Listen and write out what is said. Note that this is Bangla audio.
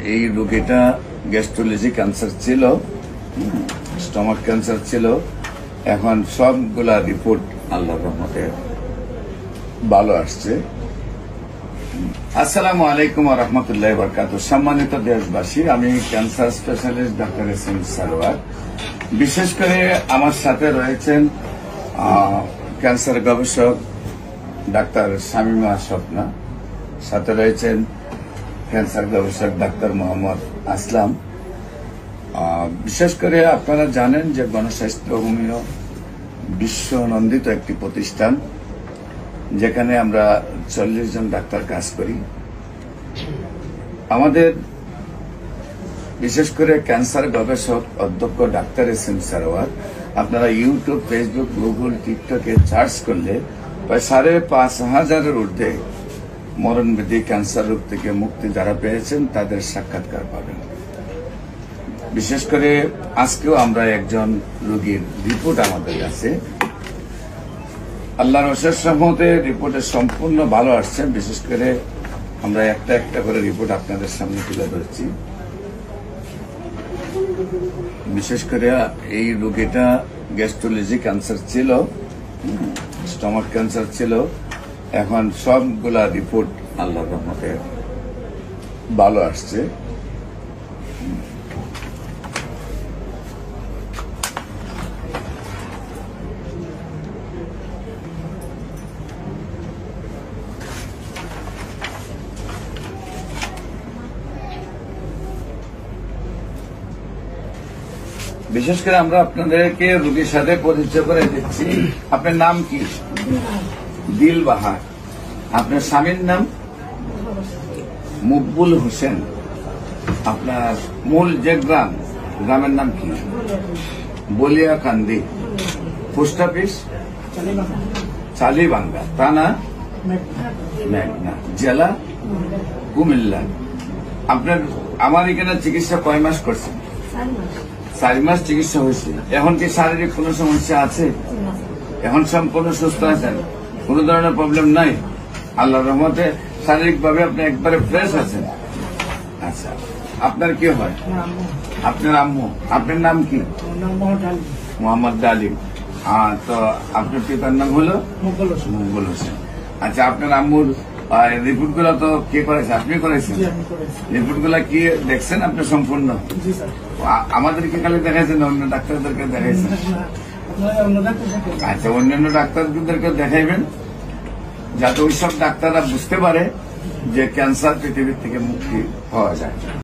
এই রোগীটা গ্যাস্ট্রোলজি ক্যান্সার ছিল, স্টমাক ক্যান্সার ছিল। এখন সবগুলা রিপোর্ট আল্লাহর রহমতে ভালো আসছে। আসসালামু আলাইকুম ওয়া রাহমাতুল্লাহি ওয়া বারাকাতুহু। সম্মানিত দেশবাসী, আমি cancer specialist doctor S M. Sarwar. বিশেষ করে আমার সাথে রয়েছেন ক্যান্সার গবেষক ডাক্তার শামীমা স্বপ্না, সাথে রয়েছেন ক্যান্সার গবেষক ডাক্তার মোহাম্মদ আসলাম। বিশেষ করে আপনারা জানেন যে গণস্বাস্থ্য হোমিও বিশ্বনন্দিত একটি প্রতিষ্ঠান, যেখানে আমরা 40 জন ডাক্তার কাজ করি। আমাদের বিশেষ করে ক্যান্সার গবেষক অধ্যক্ষ ডাক্তার এস.এম. সারোয়ার, আপনারা ইউটিউব, ফেসবুক, গুগল, টিকটকে সার্চ করলে প্রায় 5,500-এর ঊর্ধ্বে মরণব্যাধি ক্যান্সার রোগ থেকে মুক্তি যারা পেয়েছেন তাদের সাক্ষাৎকার পাবেন। বিশেষ করে আজকেও আমরা একজন রোগীর রিপোর্ট আমাদের কাছে, আল্লাহর অশেষ রহমতে রিপোর্টে সম্পূর্ণ ভালো আসছে। বিশেষ করে আমরা একটা একটা করে রিপোর্ট আপনাদের সামনে তুলে ধরছি। বিশেষ করে এই রোগীটা গ্যাস্ট্রোলজি ক্যান্সার ছিল, স্টমাক ক্যান্সার ছিল। এখন সবগুলা রিপোর্ট আল্লাহর রহমতে ভালো আসছে। বিশেষ করে আমরা আপনাদেরকে রোগীর সাথে পরিচয় করে দিচ্ছি। আপনার নাম কি? দিলবাহার। আপনার স্বামীর নাম? মকবুল হোসেন। আপনার মূল যে গ্রামের নাম কি? বলিয়াকান্দি। Post office? চালিবাঙ্গা। থানা মেঘনা, জেলা কুমিল্লা। আপনার আমার এখানে চিকিৎসা কয় মাস করছেন? 4 মাস চিকিৎসা হয়েছে। এখন কি শারীরিক কোন সমস্যা আছে? এখন সম্পূর্ণ সুস্থ আছেন, কোন ধরনের প্রবলেম নাই? আল্লাহর রহমতে শারীরিকভাবে আপনি একবারে ফ্রেশ আছেন। আচ্ছা, আপনার কি হয়? আপনার আম্মু। আপনার নাম কি? মোহাম্মদ ডালিম। তো আপনার পিতার নাম হলো মকবুল হোসেন। আচ্ছা, আপনার আম্মুর রিপোর্ট গুলা তো কে করেছে? আপনি করেছেন? রিপোর্ট গুলা কি দেখছেন আপনি সম্পূর্ণ? আমাদেরকে খালি দেখাইছেন না অন্য ডাক্তারদেরকে দেখাইছেন? আচ্ছা, অন্যান্য ডাক্তারদেরকে দেখাইবেন, যাতে ওইসব ডাক্তাররা বুঝতে পারে যে ক্যান্সার পৃথিবীর থেকে মুক্তি পাওয়া যায়।